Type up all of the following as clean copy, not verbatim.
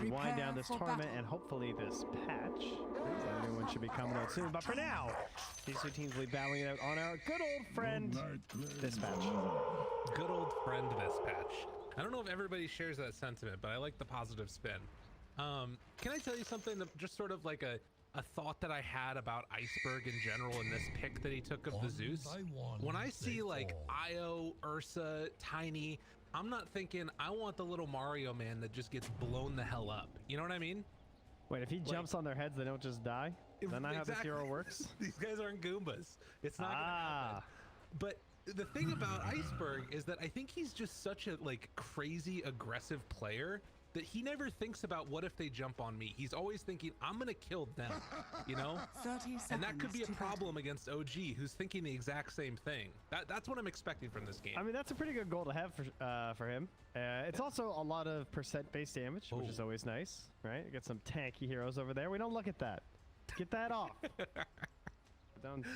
to wind down this tournament and hopefully this patch. So everyone should be coming out soon. But for now, these two teams will be battling it out on our good old friend, this patch. Good old friend, this patch. I don't know if everybody shares that sentiment, but I like the positive spin. Can I tell you something that just sort of like a thought that I had about Iceberg in general in this pick that he took of the Zeus? When I see like Io, Ursa, Tiny, I'm not thinking I want the little Mario man that just gets blown the hell up. You know what I mean? Wait, if he jumps on their heads, they don't just die? Is that not how this hero works? These guys aren't Goombas. It's not gonna happen. But the thing about Iceberg is that I think he's just such a like crazy aggressive player that he never thinks about what if they jump on me. He's always thinking, I'm gonna kill them, you know? 30 seconds and that could be a problem against OG, who's thinking the exact same thing. That's what I'm expecting from this game. I mean, that's a pretty good goal to have for him. It's also a lot of percent-based damage, which is always nice, right? You got some tanky heroes over there. We don't look at that. Get that off.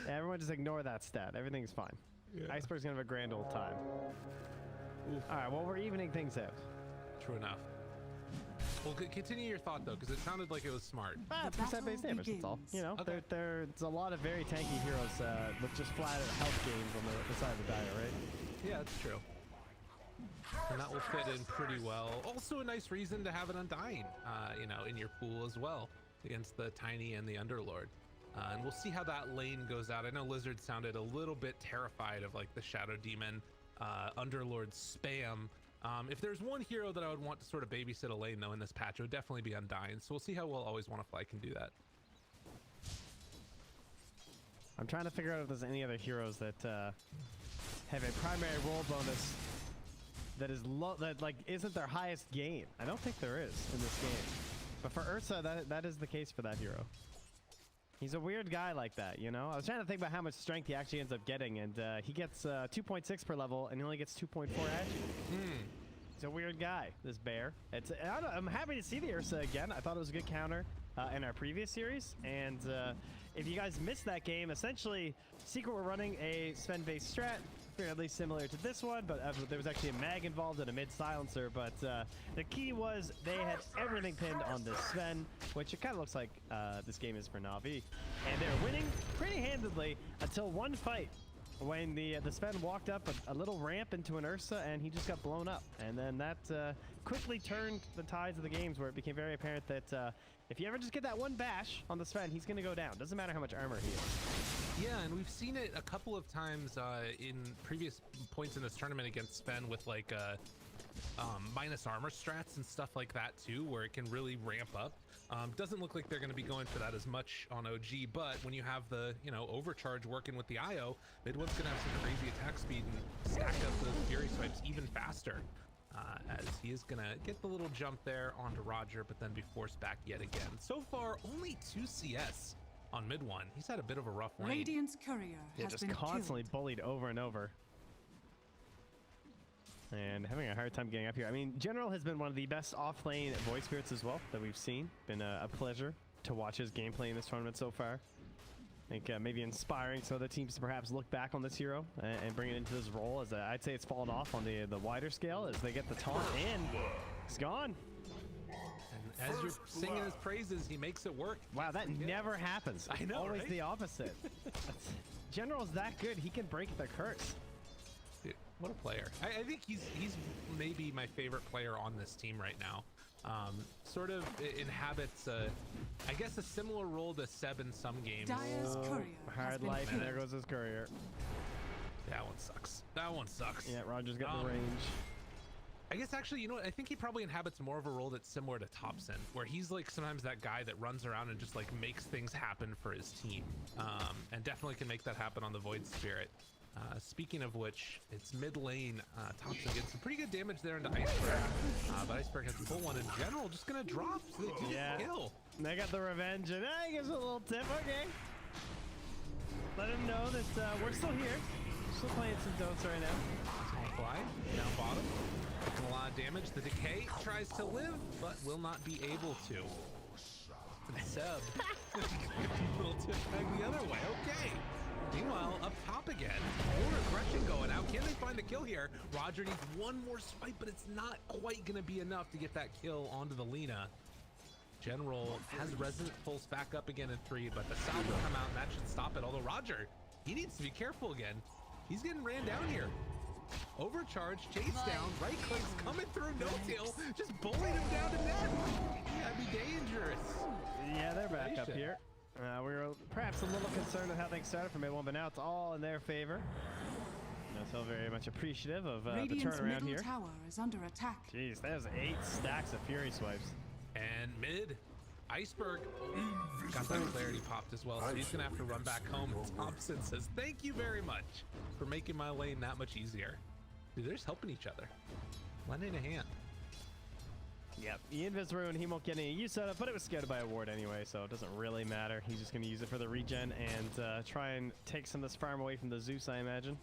Everyone just ignore that stat. Everything's fine. Yeah. Iceberg's gonna have a grand old time. Oof. All right, well, we're evening things out. True enough. Well, continue your thought, though, because it sounded like it was smart. Percent-based damage, that's all. You know, there's a lot of very tanky heroes with just flat health gains on the side of the dial, right? Yeah, that's true. And that will fit in pretty well. Also a nice reason to have an Undying, you know, in your pool as well against the Tiny and the Underlord. And we'll see how that lane goes out. I know Lizard sounded a little bit terrified of like the Shadow Demon Underlord spam. If there's one hero that I would want to sort of babysit a lane though in this patch, it would definitely be Undying. So we'll see how well ALWAYSWANNAFLY can do that. I'm trying to figure out if there's any other heroes that have a primary role bonus that is low, that like isn't their highest gain. I don't think there is in this game. But for Ursa, that is the case for that hero. He's a weird guy like that, you know? I was trying to think about how much strength he actually ends up getting, and he gets 2.6 per level, and he only gets 2.4 agi. He's a weird guy, this bear. I'm happy to see the Ursa again. I thought it was a good counter in our previous series, and if you guys missed that game, essentially, Secret were running a Sven-based strat, fairly similar to this one, but there was actually a mag involved and a mid silencer. But the key was they had everything pinned on this Sven, which it kind of looks like this game is for Na'Vi, and they're winning pretty handedly until one fight when the Sven walked up a little ramp into an Ursa and he just got blown up, and then that quickly turned the tides of the games, where it became very apparent that if you ever just get that one bash on the Sven, he's gonna go down. Doesn't matter how much armor he has. Yeah, and we've seen it a couple of times in previous points in this tournament against Sven with like minus armor strats and stuff like that too, where it can really ramp up. Doesn't look like they're going to be going for that as much on OG, but when you have the, you know, overcharge working with the IO, Midwin's going to have some crazy attack speed and stack up those Fury Swipes even faster. As he is going to get the little jump there onto RodjER, but then be forced back yet again. So far, only 2 CS on mid one. He's had a bit of a rough lane. Radiant's courier has just been constantly killed. bullied over and over. And having a hard time getting up here. I mean, General has been one of the best off-lane voice spirits as well that we've seen. Been a pleasure to watch his gameplay in this tournament so far. I think maybe inspiring so other teams to perhaps look back on this hero and bring it into this role. As I'd say it's fallen off on the wider scale as they get the taunt in. It's gone. And as you're singing his praises, he makes it work. Wow, that never happens. I know, always right? the opposite. General's that good. He can break the curse. Dude, what a player. I think he's maybe my favorite player on this team right now. Sort of inhabits, I guess, a similar role to Seb in some games. Dyer's courier Hard life, and there goes his courier. That one sucks. That one sucks. Yeah, RodjER's got the range. I guess actually, you know what? I think he probably inhabits more of a role that's similar to Topson, where he's like sometimes that guy that runs around and just like makes things happen for his team, and definitely can make that happen on the Void Spirit. Speaking of which, it's mid lane. Topson gets some pretty good damage there into Iceberg, but Iceberg has to pull one in general. Just gonna drop so they can kill. They got the revenge, and he gives a little tip. Okay, let him know that we're still here. Still playing some Dota right now. Fly down bottom. Taking a lot of damage. The Decay tries to live, but will not be able to. And Seb, little tip back the other way. Okay. Meanwhile, up top again, more aggression going out. Can they find the kill here? RodjER needs one more swipe, but it's not quite going to be enough to get that kill onto the Lina. General has Resonant pulse back up again in 3, but the sound will come out and that should stop it. Although RodjER, he needs to be careful again. He's getting ran down here. Overcharge, chase down, right clicks coming through, no tail, just bullying him down to death. That'd be dangerous. Yeah, they're back up here. We were perhaps a little concerned with how things started for mid-1, but now it's all in their favor. I'm still very much appreciative of the turnaround here. Tower is under attack. Jeez, there's 8 stacks of Fury Swipes. And mid, Iceberg got that clarity popped as well, so he's gonna have to run back home. And Topson says, thank you very much for making my lane that much easier. Dude, they're just helping each other. Lending a hand. Yep, the Invis Rune, he won't get any use out of it, but it was scouted by a ward anyway, so it doesn't really matter. He's just gonna use it for the regen and try and take some of this farm away from the Zeus, I imagine.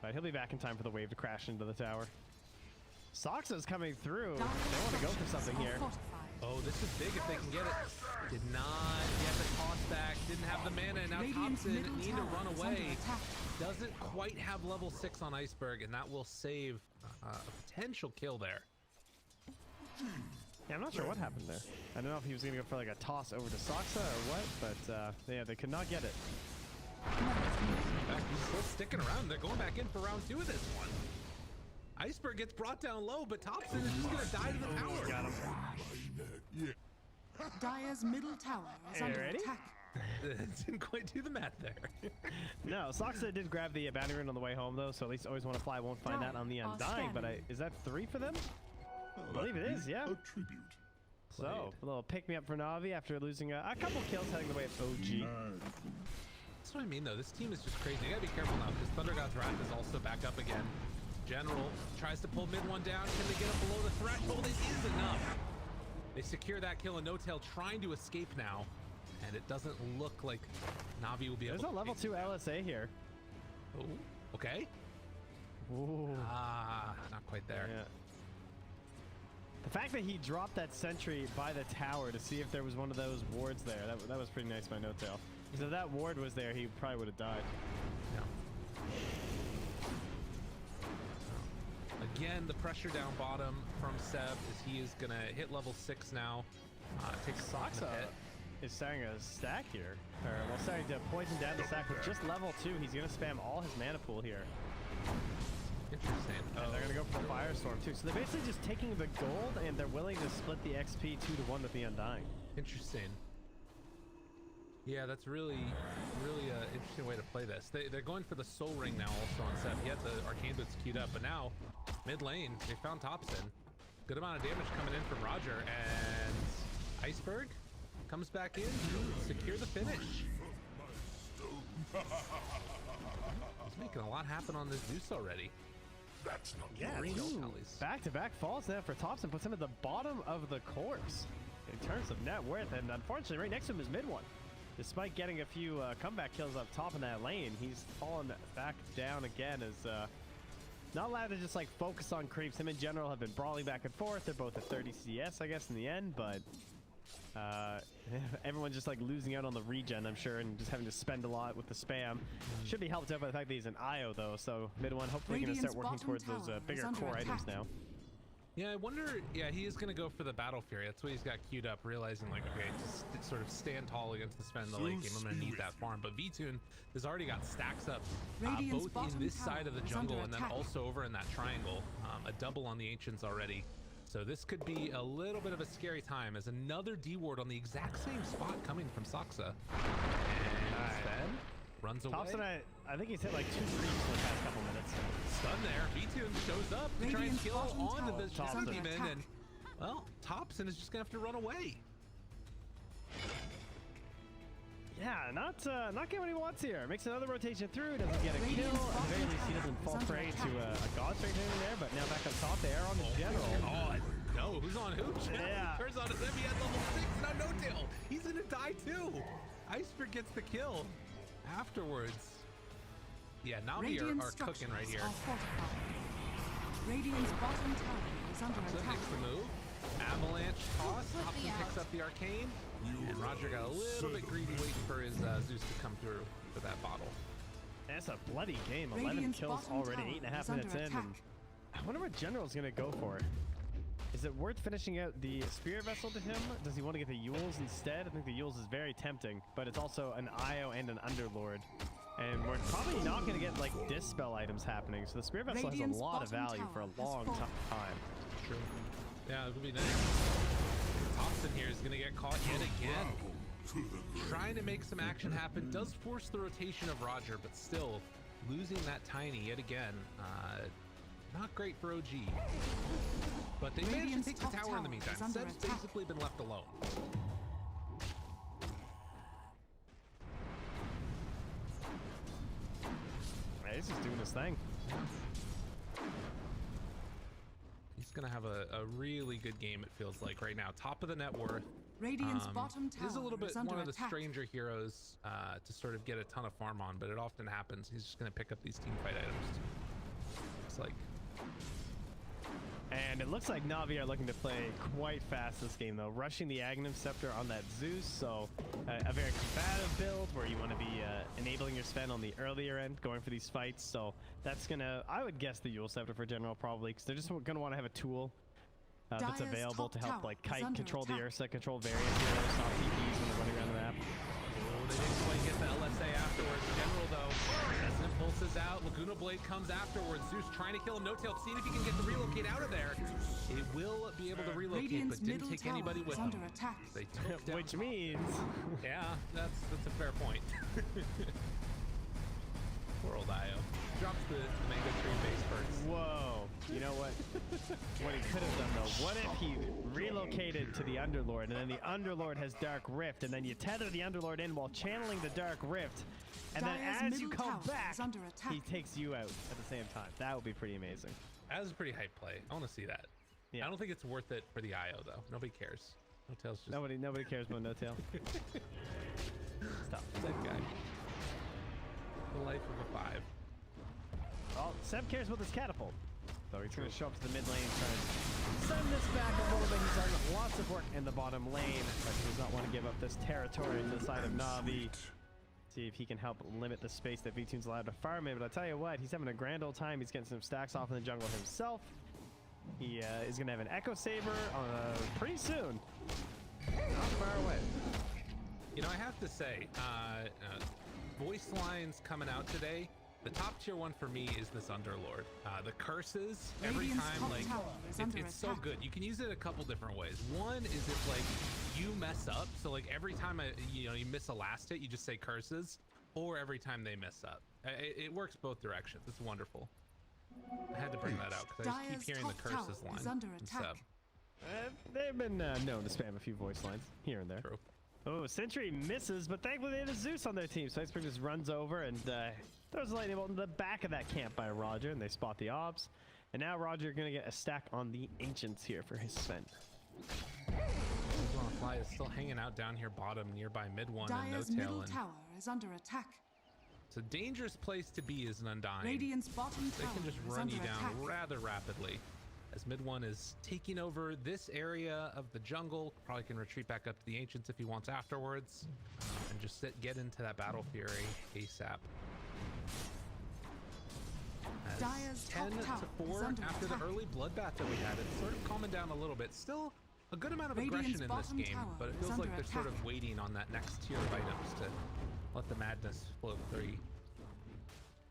But he'll be back in time for the wave to crash into the tower. Saksa's coming through. They want to go for something here. Oh, this is big if they can get it. Did not get the toss back. Didn't have the mana. And now Topson need to run away. Doesn't quite have level 6 on Iceberg, and that will save a potential kill there. Yeah, I'm not sure what happened there. I don't know if he was going to go for like a toss over to Saksa or what, but yeah, they could not get it. In fact, he's still sticking around. They're going back in for round 2 of this one. Iceberg gets brought down low, but Topson is just going to die to the tower. Got him. Dire's middle tower is under attack. Didn't quite do the math there. No, Saksa did grab the bounty rune on the way home, though, so at least always want to fly won't find that on the Undying. But is that 3 for them? I believe it is, yeah. So, a little pick-me-up for Na'Vi after losing a couple kills heading the way of OG. That's what I mean, though. This team is just crazy. You gotta be careful now, because Thunder God's Wrath is also back up again. General tries to pull mid-1 down. Can they get him below the threshold? It is enough. They secure that kill, and No-Tail trying to escape now. And it doesn't look like Na'Vi will be able to. There's a level 2 LSA here. Oh, okay. Ooh. Ah, not quite there. Yeah. The fact that he dropped that sentry by the tower to see if there was one of those wards there, that was pretty nice by No-Tail. Because if that ward was there, he probably would have died. Yeah. Again, the pressure down bottom from Seb as he is going to hit level 6 now. Takes Saksa is starting to stack here. Or, well, starting to poison down the stack with just level 2. He's going to spam all his mana pool here. Interesting. And they're going to go for the Firestorm, too. So they're basically just taking the gold, and they're willing to split the XP 2-1 with the Undying. Interesting. Yeah, that's really an interesting way to play this. They're going for the Soul Ring now also on Seb. He had the Arcane Boots queued up, but now, mid lane, they found Topson. Good amount of damage coming in from RodjER, and Iceberg comes back in to secure the finish. He's making a lot happen on this Zeus already. That's not yeah, back-to-back falls now for Topson, puts him at the bottom of the course in terms of net worth, and unfortunately right next to him is mid-1. Despite getting a few comeback kills up top in that lane, he's fallen back down again as not allowed to just like focus on creeps. Him in general have been brawling back and forth. They're both at 30 CS, I guess, in the end, but everyone's just like losing out on the regen, I'm sure, and just having to spend a lot with the spam. Should be helped out by the fact that he's an IO though, so mid-1 hopefully going to start working towards those bigger core items now. Yeah, I wonder, yeah, he is going to go for the Battle Fury. That's what he's got queued up, realizing like, okay, just sort of stand tall against the Sven in the late game. I'm going to need that farm. But VTune has already got stacks up, both in this side of the jungle and then also over in that triangle. A double on the Ancients already. So this could be a little bit of a scary time as another D-ward on the exact same spot coming from Saksa. And Sven runs away. Topson, I think he's hit like 2 creeps in the past couple minutes. Stun there. VTune shows up to try and kill onto the Shadow Demon, and well, Topson is just gonna have to run away. Yeah, not getting what he wants here. Makes another rotation through, doesn't get a kill. At the very least, he doesn't fall prey to a God Strike in there, but now back up top, they are on the General. Oh, no, who's on who? Yeah. Turns out it's him, he had level 6, now No-Tail. He's gonna die too. Iceberg gets the kill afterwards. Yeah, Na'Vi are cooking right here. Radiant's bottom tower is under So attack. makes the move. Avalanche toss. Topson picks up the arcane. And RodjER got a little bit greedy waiting for his Zeus to come through for that bottle. That's a bloody game. 11 kills already, 8.5 minutes in. And I wonder what General's going to go for. Is it worth finishing out the Spirit Vessel to him? Does he want to get the Yules instead? I think the Yules is very tempting, but it's also an IO and an Underlord. And we're probably not going to get like Dispel items happening, so the Spirit Vessel has a lot of value for a long time. True. Yeah, it'll be nice. Topson here is going to get caught yet again. Trying to make some action happen. Does force the rotation of RodjER, but still losing that tiny yet again. Not great for OG. But they managed to take the tower in the meantime. Seb's basically been left alone. He's just doing his thing. He's gonna have a really good game, it feels like, right now. Top of the net worth. Radiant's bottom tower is a little bit is under one of the attack. stranger heroes to sort of get a ton of farm on, but it often happens. He's just gonna pick up these team fight items. It's like, and it looks like Na'Vi are looking to play quite fast this game, though. Rushing the Aghanim Scepter on that Zeus, so a very combative build where you want to be enabling your Sven on the earlier end, going for these fights. So that's gonna, I would guess, the Yule Scepter for general probably, because they're just gonna want to have a tool that's available to help like kite, control the Ursa, control various heroes, stop TPs when they're running around the map. oh, they didn't quite get the LSA afterwards. General though, as impulses out, Laguna Blade comes afterwards. Zeus trying to kill him. No-tail, seeing if he can get the relocate out of there. It will be able to relocate, Radiant's but didn't middle take anybody tower with is him. under attack. They took down. Which means, Yeah, that's a fair point. Poor old Io. Drops the mango tree base first. whoa, you know what? What he could have done though, what if he relocated to the Underlord, and then the Underlord has Dark Rift, and then you tether the Underlord in while channeling the Dark Rift, and then Dire's as you middle come tower back, is under attack. he takes you out at the same time. That would be pretty amazing. That was a pretty hype play. I want to see that. Yeah. I don't think it's worth it for the IO though. Nobody cares. No-tail's just Nobody cares about No-tail. Stop. that guy. The life of a 5. Well, Seb cares about this catapult. So he's going to show up to the mid lane, try to send this back a little bit. He's done lots of work in the bottom lane, but he does not want to give up this territory to the side of Na'Vi. See if he can help limit the space that VTune's allowed to farm in. But I'll tell you what, he's having a grand old time. He's getting some stacks off in the jungle himself. He is going to have an Echo Saber pretty soon. Not far away. You know, I have to say, voice lines coming out today. The top tier one for me is this Underlord. The curses, every Radiant's time, top like, tower is under it's so attack. good. You can use it a couple different ways. One is if, like, you mess up. So, like, every time, you miss a last hit, you just say curses. Or every time they mess up. It works both directions. It's wonderful. I had to bring that out because I just keep Dire's hearing the top tower curses is line under from attack. Seb. They've been known to spam a few voice lines here and there. True. Oh, Sentry misses, but thankfully they have a Zeus on their team. So Iceberg just runs over and throws a lightning bolt in the back of that camp by RodjER, and they spot the obs. And now RodjER going to get a stack on the Ancients here for his Sven. Fly is still hanging out down here bottom nearby mid one and Dire's No-tail. middle And tower is under attack. it's a dangerous place to be as an Undying. Radiant's bottom They tower can just is run under you down attack. rather rapidly. As mid one is taking over this area of the jungle, probably can retreat back up to the Ancients if he wants afterwards, and just get into that Battle Fury ASAP. As Dire's top 10 tower to is 4 under after attack. the early bloodbath that we had. It's sort of calming down a little bit. Still a good amount of Radiant's aggression in this bottom game, tower but it is feels like under they're sort attack. of waiting on that next tier of items to let the madness flow through.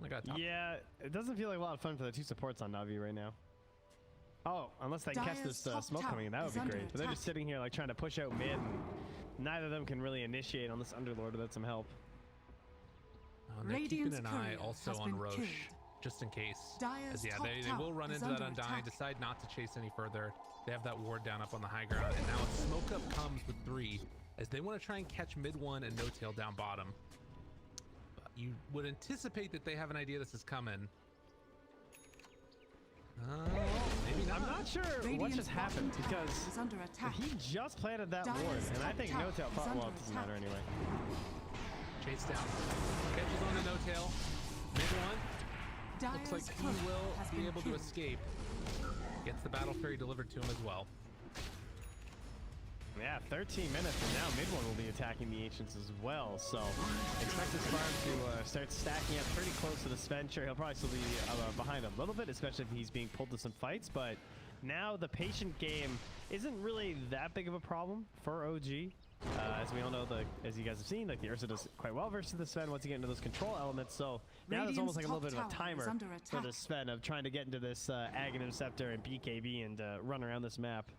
I got top. Yeah, it doesn't feel like a lot of fun for the two supports on Na'Vi right now. Oh, unless they can catch Dire's this top smoke tower coming in, that would is be under great. But they're just attack. sitting here like trying to push out mid, and neither of them can really initiate on this Underlord without some help. And they're keeping Radiant's an eye courier also has on been Roche, killed. just in case. Dire's As, yeah, top they will tower run is into that under Undying, attack. decide not to chase any further. They have that ward down up on the high ground, and now a smoke up comes with 3, as they want to try and catch mid one and No-tail down bottom. But you would anticipate that they have an idea this is coming. Maybe not. I'm not sure what Radiant's just happened bottom tower because is under attack. he just planted that Dire's ward, and I top think tower No-tail is thought, well, under it doesn't attack. matter anyway. Chase down. Catches on the No-tail. Mid one. Looks Dire's like courier he will has be been able to killed. escape. Gets the Battle Fury delivered to him as well. Yeah, 13 minutes, and now mid one will be attacking the Ancients as well. So expect this farm to start stacking up pretty close to the Sven. Sure, he'll probably still be behind a little bit, especially if he's being pulled to some fights. But now the patient game isn't really that big of a problem for OG. As we all know, as you guys have seen, like the Ursa does quite well versus the Sven once you get into those control elements. So now there's almost like a little bit of a timer for the Sven of trying to get into this Ag Interceptor and BKB and run around this map.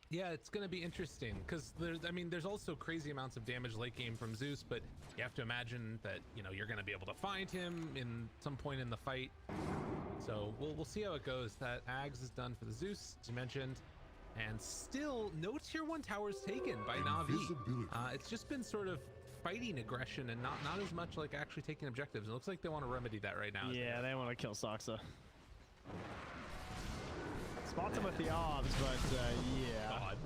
Yeah, it's going to be interesting because there's also crazy amounts of damage late game from Zeus, but you have to imagine that, you know, you're going to be able to find him in some point in the fight. So we'll see how it goes. That Ags is done for the Zeus, as you mentioned. And still no tier 1 towers taken by Na'Vi. It's just been sort of fighting aggression and not as much like actually taking objectives. It looks like they want to remedy that right now. Yeah, they want to kill Saksa. Spots him with the obs, but yeah. God.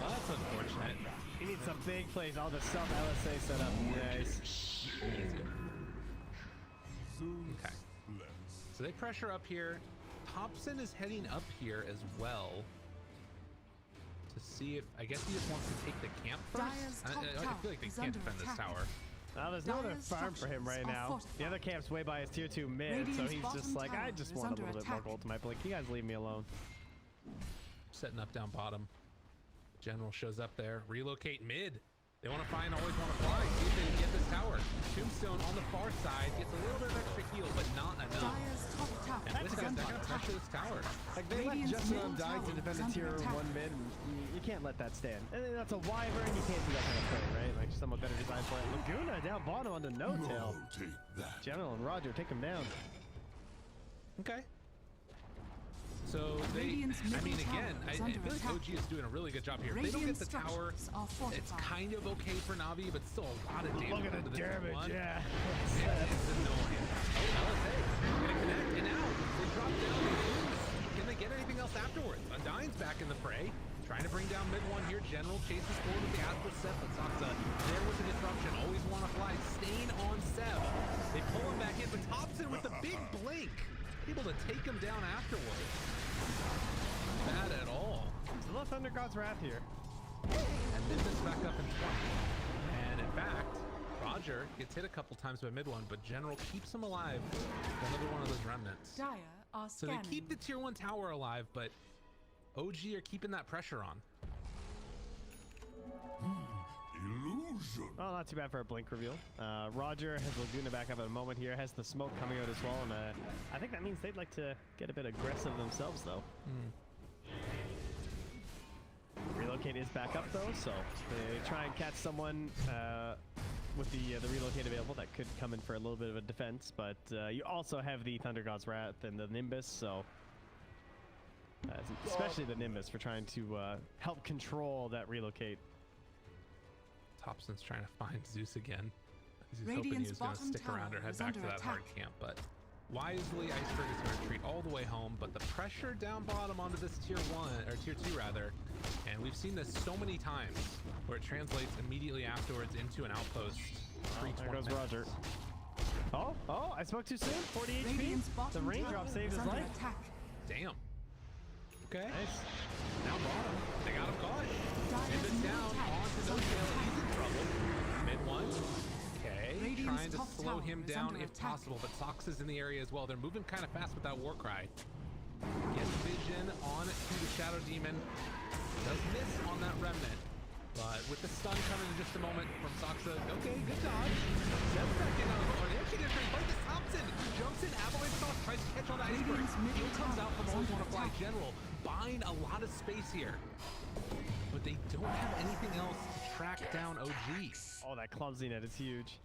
Well, that's unfortunate. He needs some big plays. All the self LSA set up. Nice. Okay. So they pressure up here. Topson is heading up here as well. To see if, I guess he just wants to take the camp first. I feel like they can't defend this tower. Well, there's no other farm for him right now. The other camp's way by his tier 2 mid, so he's just like, I just want a little bit more gold to my blink. You guys leave me alone. Setting up down bottom. General shows up there. Relocate mid. They want to find, always want to fly. See if they can get this tower. Tombstone on the far side gets a little bit of extra heal, but not enough. And this guy's not going to pressure this tower. Like they left just Undying to defend the tier 1 mid, and you can't let that stand. And that's a Wyvern, you can't do that kind of play, right? Like somewhat better design for it. Laguna down bottom on the no-tail. General and RodjER take him down. Okay. So they, I mean, again, I feel like OG is doing a really good job here. If they don't get the tower, it's kind of okay for Na'Vi, but still a lot of damage. Look at the damage, yeah. It's annoying. Oh, LSA, gonna connect, and now they drop down. Can they get anything else afterwards? Undying's back in the fray, trying to bring down mid 1 here. General chases forward with the Astral Set, but Saksa there with the disruption. Always want to fly, staying on Seb. They pull him back in, but Topson with the big blink, able to take him down afterwards. Bad at all. It's a little Thunder God's Wrath here. And Memphis back up in 20. And in fact, RodjER gets hit a couple times by mid 1, but General keeps him alive. Another one of those remnants. Dire are So they keep the tier 1 tower alive, but OG are keeping that pressure on. Illusion. Well, not too bad for a blink reveal. RodjER has Laguna back up in a moment here, has the smoke coming out as well, and I think that means they'd like to get a bit aggressive themselves, though. Relocate is back up, though, so they try and catch someone with the relocate available. That could come in for a little bit of a defense, but you also have the Thunder God's Wrath and the Nimbus, so especially the Nimbus for trying to help control that relocate. Topson's trying to find Zeus again. He's hoping he was going to stick around or head back to that hard camp, but wisely, Iceberg is going to retreat all the way home, but the pressure down bottom onto this tier 1, or tier 2 rather, and we've seen this so many times where it translates immediately afterwards into an outpost. There goes RodjER. Oh, I spoke too soon. 40 HP. The raindrop saved his life. Damn. Okay. Nice. Now bottom. They got him caught. And it's down onto no-tail. He's in trouble. Mid 1. Okay. Trying to slow him down if possible, but Saksa's in the area as well. They're moving kind of fast with that Warcry. Gets vision on to the Shadow Demon. Does miss on that Remnant. But with the stun coming in just a moment from Saksa. Okay, good dodge. Zeb's back in on the board. They actually didn't fight this. Topson jumps in. Avalanche Toss tries to catch on the Iceberg. Heal comes out from Always Want to Fly General. Buying a lot of space here. But they don't have anything else to track down OG. Oh, that clumsy net is huge.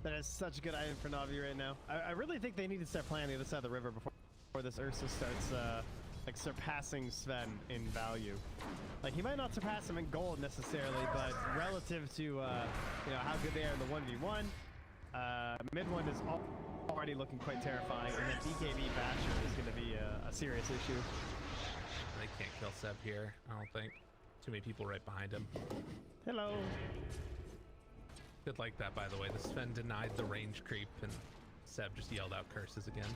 That is such a good item for Na'Vi right now. I really think they need to start playing on the other side of the river before this Ursa starts like surpassing Sven in value. Like he might not surpass him in gold necessarily, but relative to you know how good they are in the 1v1, mid 1 is already looking quite terrifying, and then BKB Basher is going to be a serious issue. They can't kill Seb here, I don't think. Too many people right behind him. Hello. Did like that, by the way. The Sven denied the range creep, and Seb just yelled out curses again.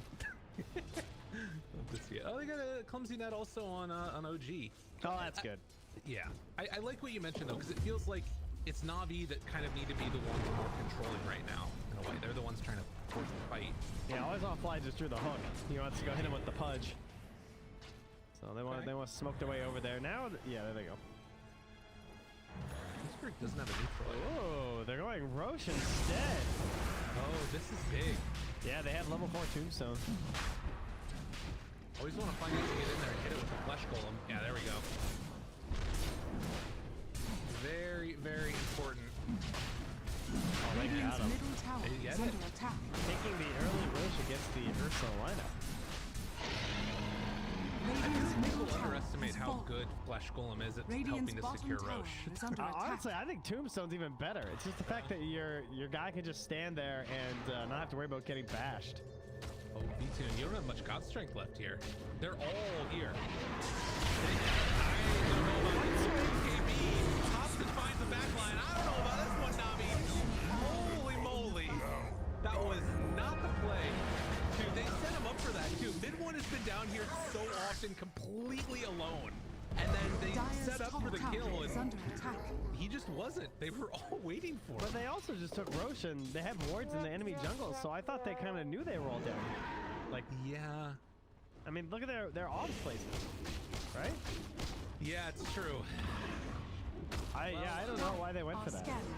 Oh, they got a clumsy net also on OG. Oh, that's good. Yeah, I like what you mentioned though, because it feels like it's Na'Vi that kind of need to be the ones more controlling right now. In a way, they're the ones trying to force the fight. Yeah, Always Want to Fly just drew the hook. He wants to go hit him with the pudge. So they want to smoke their way over there. Now, yeah, there they go. Iceberg doesn't have a neutral. Oh, they're going Roche instead. Oh, this is big. Yeah, they have level 4 Tombstone. Always want to find a way to get in there and hit it with the flesh golem. Yeah, there we go. Very, very important. Oh, they Radiant's got him. middle tower They get is it. under attack. Taking the early Roche against the Ursa lineup. I Radiant's think middle people tower underestimate has how fallen. good Flesh Golem is at Radiant's helping to bottom secure tower Roche. is under attack. Honestly, I think Tombstone's even better. It's just the fact that your guy can just stand there and not have to worry about getting bashed. Oh, V2, you don't have much God Strength left here. They're all here. I don't know about this one, KB. Topson finds the back line. I don't know about this one, Navi. Holy moly. That was not the play. Dude, they set him up for that, too. Mid one has been down here so often completely alone. And then they Dire's set up top for the tower kill, is and under attack. he just wasn't. They were all waiting for But him. they also just took Roche and they have wards in the enemy jungle, so I thought they kind of knew they were all down here. Like, Yeah. I mean, look at their off placement, right? Yeah, it's true. I don't know why they went for Are that. scanning.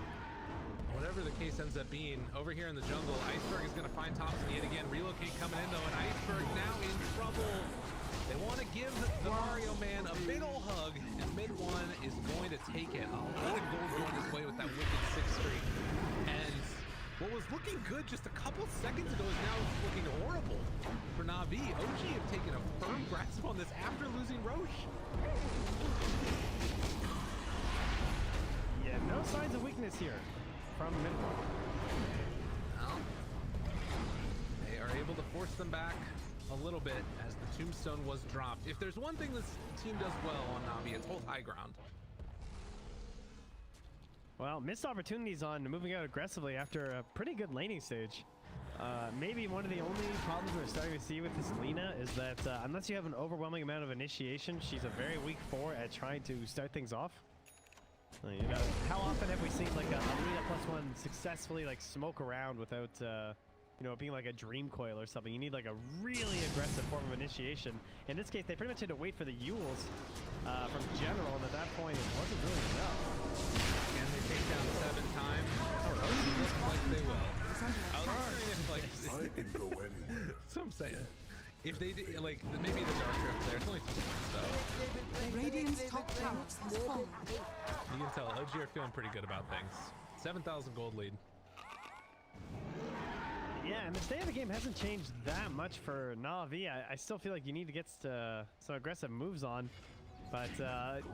Whatever the case ends up being, over here in the jungle, Iceberg is going to find Topson yet again. Relocate coming in, though, and Iceberg now in trouble. They want to give the Mario man a big ol' hug, and mid one is going to take it. A lot of gold going his way with that wicked 6th streak. And what was looking good just a couple seconds ago is now looking horrible for Na'Vi. OG have taken a firm grasp on this after losing Roche. Yeah, no signs of weakness here from mid one. Well, they are able to force them back a little bit as the Tombstone was dropped. If there's one thing this team does well on Na'Vi, it's hold high ground. Well, missed opportunities on moving out aggressively after a pretty good laning stage. Maybe one of the only problems we're starting to see with this Lina is that unless you have an overwhelming amount of initiation, she's a very weak 4 at trying to start things off. You know, how often have we seen like a Lina +1 successfully like smoke around without you know, being like a dream coil or something? You need like a really aggressive form of initiation. In this case, they pretty much had to wait for the Yules from General, and at that point, it wasn't really enough. Can they take down 7 times? It looks like they will. Is under I was attack. wondering if, like, I can go anywhere. that's what I'm saying. If they did, like, maybe the Dark Rift there, it's only 2 times, though. Radiant's top tower has fallen. You can tell RodjER are feeling pretty good about things. 7,000 gold lead. Yeah, and the state of the game hasn't changed that much for Na'Vi. I still feel like you need to get some aggressive moves on. But,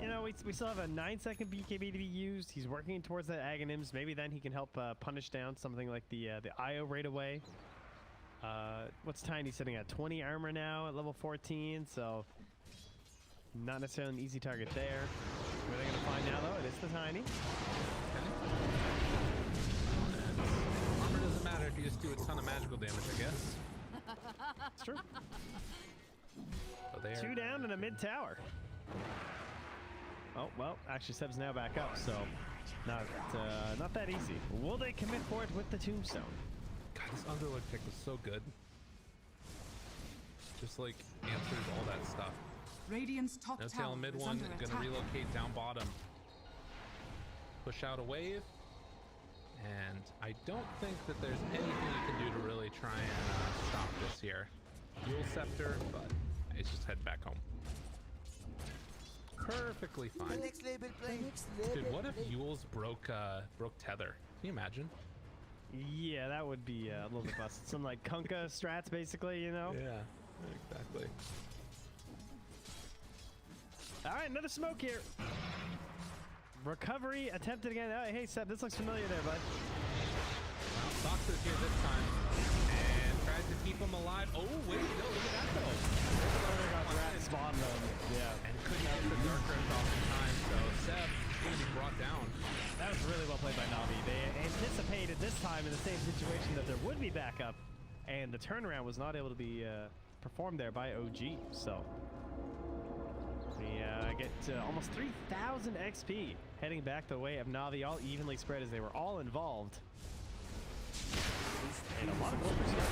you know, we still have a 9-second BKB to be used. He's working towards that Aghanims. Maybe then he can help punish down something like the IO right away. What's Tiny sitting at? 20 armor now at level 14, so not necessarily an easy target there. What are they going to find now, though? It is the Tiny. Armor doesn't matter if you just do a ton of magical damage, I guess. It's true. So they are 2 down and a mid tower. Oh, well, actually Seb's now back up, so not that easy. Will they commit for it with the Tombstone? God, this Underlord pick was so good. Just like answers all that stuff. Radiant's top No tower tail mid is one, under gonna attack. relocate down bottom. Push out a wave. And I don't think that there's anything you can do to really try and stop this here. Yule Scepter, but it's just head back home. Perfectly fine. Dude, what if Yule's broke tether? Can you imagine? Yeah, that would be a little bit busted. Some like Kunkka strats, basically, you know? Yeah, exactly. All right, another smoke here. Recovery attempted again. Oh, hey, Seb, this looks familiar there, bud. Well, Saksa's here this time and tries to keep him alive. Oh, wait, no, look at that though. Rat spawned them. Yeah. And couldn't get the Dark Rift off in time, so Seb is going to be brought down. That was really well played by Na'Vi. They anticipated this time in the same situation that there would be backup, and the turnaround was not able to be performed there by OG. So we get almost 3,000 XP heading back the way of Na'Vi, all evenly spread as they were all involved. And a lot of gold for Sven.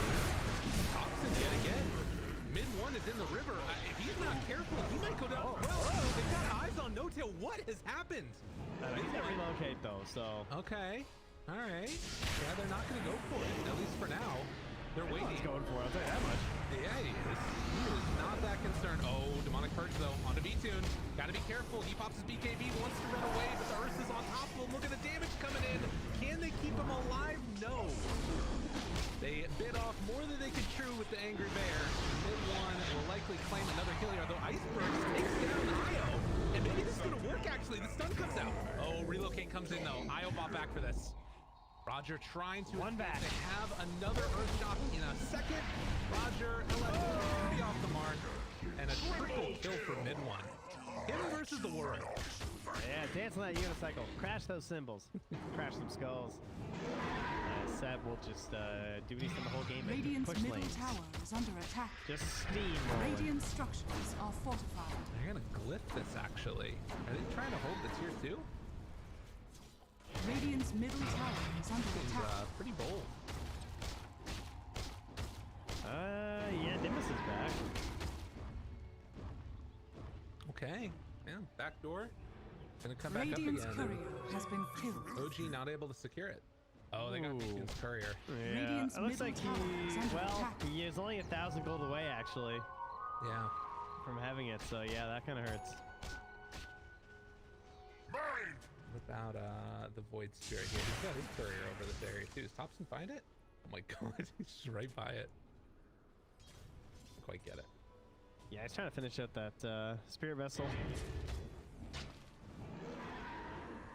Topson yet again. Mid one is in the river. If he's not careful, he might go down. They've got eyes on No Tail. What has happened? He's gonna relocate though, so. Okay. All right. Yeah, they're not gonna go for it, at least for now. They're waiting. He's going for it, I'll tell you that much. Yeah, he is. He is not that concerned. Oh, Demonic Purge though, onto V-Tune. Gotta be careful. He pops his BKB, wants to run away, but the Ursa's on top of him. Look at the damage coming in. Can they keep him alive? No. They bit off more than they could chew with the Angry Bear. Mid one will likely claim another kill here, though Iceberg takes down Io. And maybe this is gonna work actually. The stun comes out. Oh, relocate comes in though. Io bought back for this. RodjER trying to One back. They have another Earth Shock in a second. RodjER be off the mark. And a triple kill for mid one. Him versus the world. Yeah, dance on that unicycle. Crash those cymbals. Crash some skulls. Seb will just do what he's done the whole game and Radiant's push middle lanes. tower is under attack. Just steamroll. Radiant structures are fortified. They're gonna glyph this actually. Are they trying to hold the tier 2? Radiant's middle tower is under attack. Pretty bold. Yeah, Nimbus is back. Okay. Yeah, back door. Gonna come back Radiant's up again. courier has been killed. OG not able to secure it. Oh, they got Ooh. Beacon's courier. Yeah, Radiant's it looks middle like tower is under attack. he is only 1,000 gold away actually Yeah. from having it, so yeah, that kind of hurts. Mine! Without the Void Spirit here. He's got his courier over this area too. Does Topson find it? Oh my god, he's just right by it. Don't quite get it. Yeah, he's trying to finish out that spirit vessel.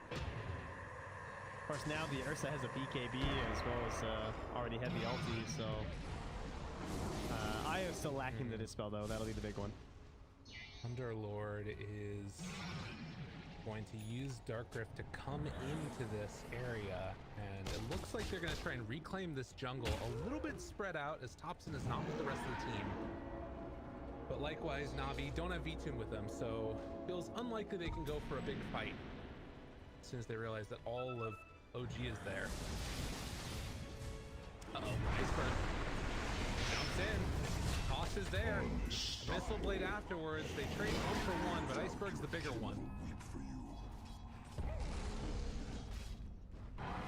Of course, now the Ursa has a BKB as well as already had the ulti, so Io's still lacking the dispel though. That'll be the big one. Underlord is going to use Dark Rift to come into this area, and it looks like they're going to try and reclaim this jungle a little bit spread out as Topson is not with the rest of the team. But likewise, Navi don't have V-Tune with them, so feels unlikely they can go for a big fight as soon as they realize that all of OG is there. Uh-oh, Iceberg jumps in, toss is there, Missile Blade afterwards. They trade 1 for 1, but Iceberg's the bigger one.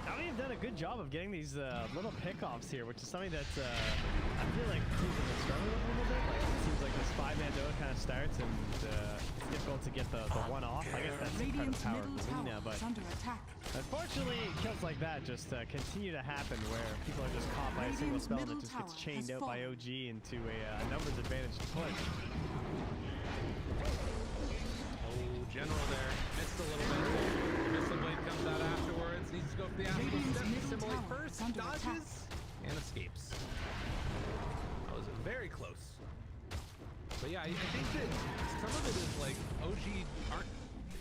Navi have done a good job of getting these little pickoffs here, which is something that I feel like teams have been struggling with a little bit. Like, it seems like this 5-man Dota kind of starts and it's difficult to get the one off. I guess that's kind of Radiant's power middle for Lina, tower but is under attack. unfortunately, kills like that just continue to happen where people are just caught by a single Radiant's spell that middle just gets tower chained has out by fallen. OG into a numbers advantage to push. Oh, General there, missed a little bit. Missile Blade comes out afterwards, needs to go for the astral Radiant's step, middle assimilate tower first, is under attack. dodges, and escapes. That was very close. But yeah, I think that some of it is like OG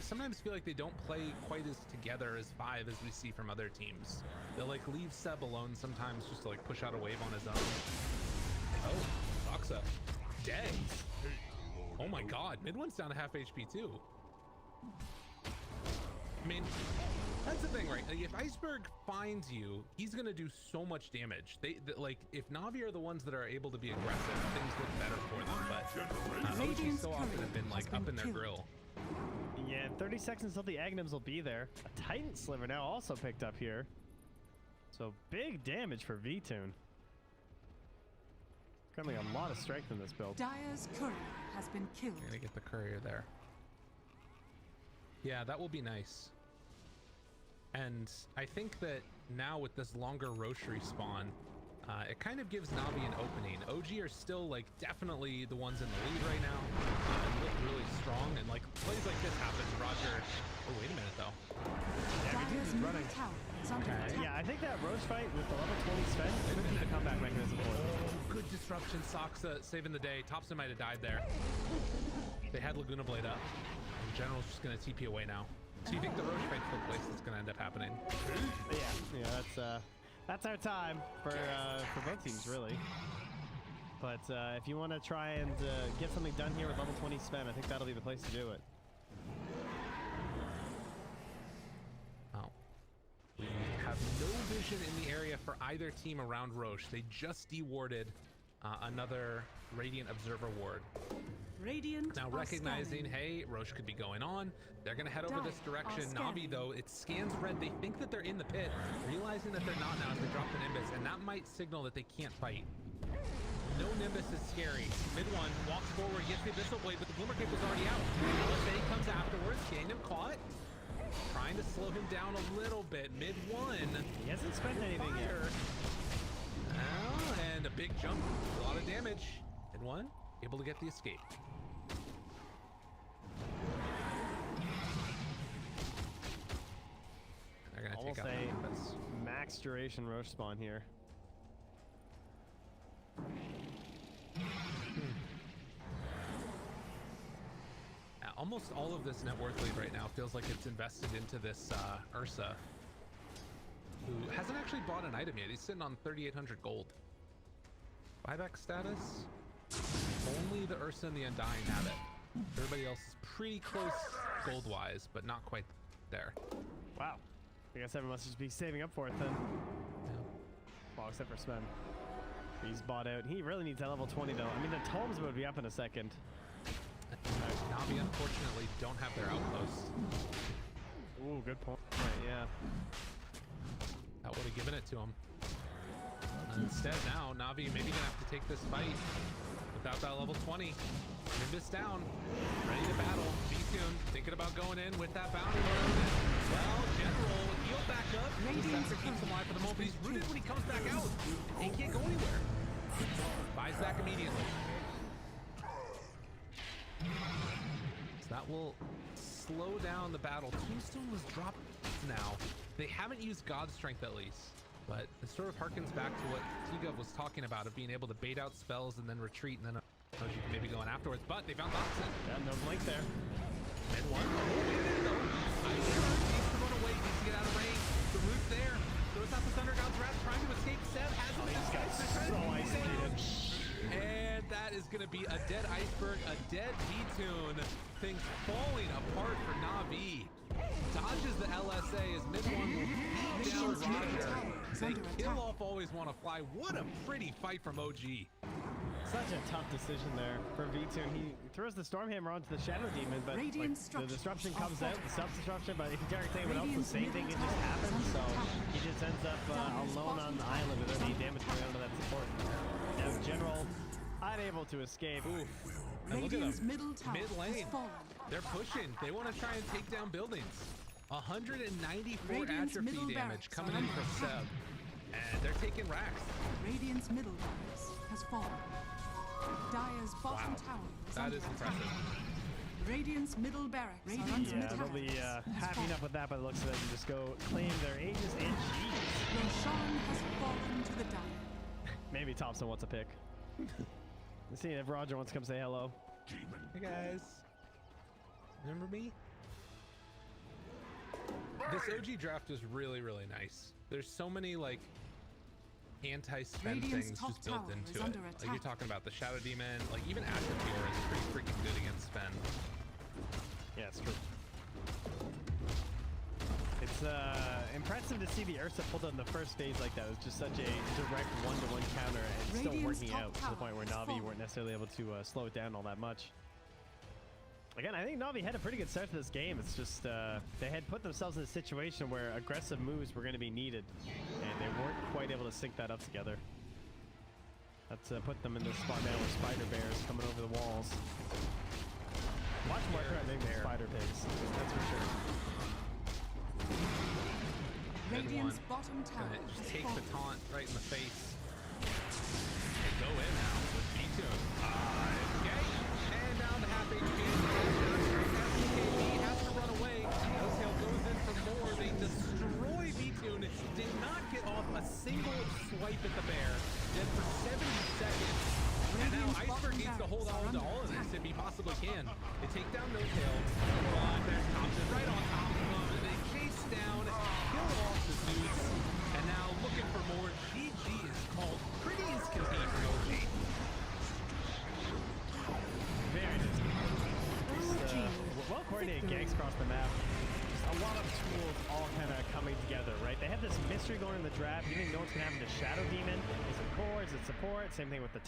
sometimes feel like they don't play quite as together as 5 as we see from other teams. They'll like leave Seb alone sometimes just to like push out a wave on his own. Oh, Saksa, dead. Oh my god, mid one's down to half HP too. I mean, that's the thing, right? Like, if Iceberg finds you, he's gonna do so much damage. Like, if Navi are the ones that are able to be aggressive, things look better for them. But OG so often have been like up in their grill. Yeah, 30 seconds until the Agnums will be there. A Titan Sliver now also picked up here. So big damage for V-Tune. Currently a lot of strength in this build. Dire's courier has been killed. I'm gonna get the courier there. Yeah, that will be nice. And I think that now with this longer Roche respawn, it kind of gives Navi an opening. OG are still like definitely the ones in the lead right now and look really strong, and like plays like this happen. RodjER, oh wait a minute though. Dire's middle tower is under attack. Yeah, I think that Roche fight with the level 20 Sven could be the comeback mechanism for them. Good disruption. Saksa saving the day. Topson might have died there. They had Laguna Blade up. And General's just gonna TP away now. So you think the Roche fight took place? That's gonna end up happening. Yeah, that's our time for both teams really. But if you want to try and get something done here with level 20 Sven, I think that'll be the place to do it. Oh. We have no vision in the area for either team around Roche. They just dewarded another Radiant Observer Ward. Radiant Now are recognizing, scanning. hey, Roche could be going on. They're gonna head over Dire this direction. are Na'Vi scanning. though, it scans red. They think that they're in the pit, realizing that they're not now as they drop the Nimbus, and that might signal that they can't fight. No Nimbus is scary. Mid one walks forward, gets the Abyssal Blade, but the Bloomer Cape was already out. LSA comes afterwards, getting him caught. Trying to slow him down a little bit. Mid one. He hasn't spent anything yet. Oh, and a big jump, a lot of damage. Mid one, able to get the escape. They're gonna Almost take out the a Nimbus. max duration Roche spawn here. Almost all of this net worth lead right now feels like it's invested into this Ursa, who hasn't actually bought an item yet. He's sitting on 3,800 gold. Buyback status? Only the Ursa and the Undying have it. Everybody else is pretty close gold-wise, but not quite there. Wow. I guess everyone must just be saving up for it then. Well, except for Sven. He's bought out. He really needs that level 20 though. I mean, the tomes would be up in a second. Na'Vi unfortunately don't have their outposts. Ooh, good point. Yeah. That would have given it to him. Instead now, Na'Vi maybe gonna have to take this fight without that level 20. Nimbus down, ready to battle. B-Tune thinking about going in with that bounty load. Well, General heal back up. Scepter keeps him alive for the moment, but he's rooted when he comes back out. He can't go anywhere. Buys back immediately. So that will slow down the battle. Tombstone was dropped now. They haven't used God's Strength at least, but it sort of harkens back to what T-Gov was talking about of being able to bait out spells and then retreat and then you can maybe go in afterwards, but they found Topson. Yeah, no blink there. Mid one. Iceberg needs to run away, needs to get out of range. The root there. Throws out the Thunder God's Wrath, trying to escape. Seb has him in his sights. They're trying to isolated. And that is going to be a dead Iceberg, a dead V-Tune. Things falling apart for Na'Vi. Dodges the LSA as mid one will beat down RodjER. They kill off Always Wanna Fly. What a pretty fight from OG. Such a tough decision there for V-Tune. He throws the Stormhammer onto the Shadow Demon, but like, the disruption comes out, the self-disruption, but if you target anyone else, the same thing can just happen, so he just ends up alone on the island without any damage going onto that support. Now General unable to escape. Oof. And look at Radiant's them. middle tower Mid lane. has fallen. They're pushing. They want to try and take down buildings. 194 Radiant's atrophy middle damage barracks coming are in under for Seb. And they're taking racks. Radiant's middle barracks has fallen. Dire's bottom tower is That under is attack. impressive. Radiant's middle barracks are under Yeah, attack. they'll be happy enough with that by the looks of it and just go claim their Aegis and G's. Roshan has fallen to the Dire. Maybe Topson wants a pick. Let's see if RodjER wants to come say hello. Hey guys. Remember me? This OG draft was really, really nice. There's so many like anti-Sven Radiant's things top just built tower is into it. under Like attack. you're talking about the Shadow Demon, like even Atropure is pretty freaking good against Sven. Yeah, it's true. It's impressive to see the Ursa pulled out in the first phase like that. It was just such a direct one-to-one counter and still Radiant's working top out to the point where tower is Na'Vi fallen. weren't necessarily able to slow it down all that much. Again, I think Na'Vi had a pretty good start to this game. It's just they had put themselves in a situation where aggressive moves were going to be needed, and they weren't quite able to sync that up together. That's put them in this spot now with Spider Bears coming over the walls. Much more threatening than Spider Pigs, that's for sure. Radiant's bottom tower And it just has takes the fallen. taunt right in the face. They go in now with B-Tune. Okay. And now the half HP. SKB has to run away. Noshail goes in for more. They destroy B-Tune. Did not get off a single swipe at the bear. Dead for 70 seconds. And now Iceberg needs to hold on to all of this if he possibly can. They take down Noshail. There's Topson right on top of him. They chase down, kill off the Zeus. And now looking for more. GG is called. Pretty as can be for OG. Very disappointing. Well coordinated ganks across the map. Just a lot of tools all kind of coming together, right? They have this mystery going in the draft. You think no one's going to have the Shadow Demon? Is it core? Is it support? Same thing with the